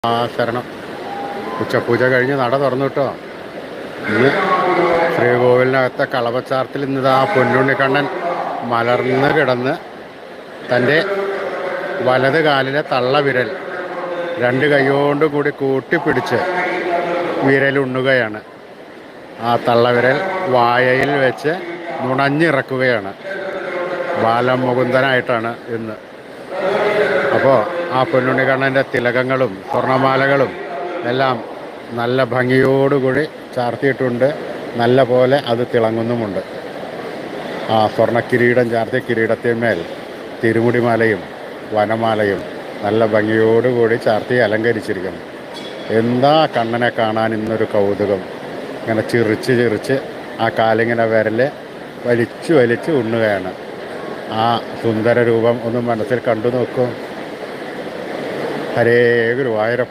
ആ ശരണം. ഉച്ചപൂജ കഴിഞ്ഞ് നട തുറന്നു കേട്ടോ. ഇന്ന് ശ്രീകോവിലിനകത്തെ കളഭച്ചാർത്തിൽ ഇന്നിതാ പൊന്നുണ്ണിക്കണ്ണൻ മലർന്ന് കിടന്ന് തൻ്റെ വലത് കാലിലെ തള്ളവിരൽ രണ്ട് കൈകൊണ്ട് കൂടി കൂട്ടിപ്പിടിച്ച് വിരലുണ്ണുകയാണ്. ആ തള്ളവിരൽ വായയിൽ വെച്ച് നുണഞ്ഞിറക്കുകയാണ്. ബാലമുകുന്ദനായിട്ടാണ് ഇന്ന്. അപ്പോൾ ആ പൊന്നുണ്ണിക്കണ്ണൻ്റെ തിലകങ്ങളും സ്വർണ്ണമാലകളും എല്ലാം നല്ല ഭംഗിയോടുകൂടി ചാർത്തിയിട്ടുണ്ട്. നല്ല പോലെ അത് തിളങ്ങുന്നുമുണ്ട്. ആ സ്വർണ്ണക്കിരീടം ചാർത്തിയ കിരീടത്തിന്മേൽ തിരുമുടിമാലയും വനമാലയും നല്ല ഭംഗിയോടുകൂടി ചാർത്തി അലങ്കരിച്ചിരിക്കുന്നു. എന്താ കണ്ണനെ കാണാൻ ഇന്നൊരു കൗതുകം. ഇങ്ങനെ ചിറിച്ച് ചിറിച്ച് ആ കാലിങ്ങനെ വിരൽ വലിച്ചു വലിച്ച് ഉണ്ണുകയാണ്. ആ സുന്ദര രൂപം ഒന്ന് മനസ്സിൽ കണ്ടു നോക്കൂ. ഹരേ ഗുരുവായൂരപ്പ.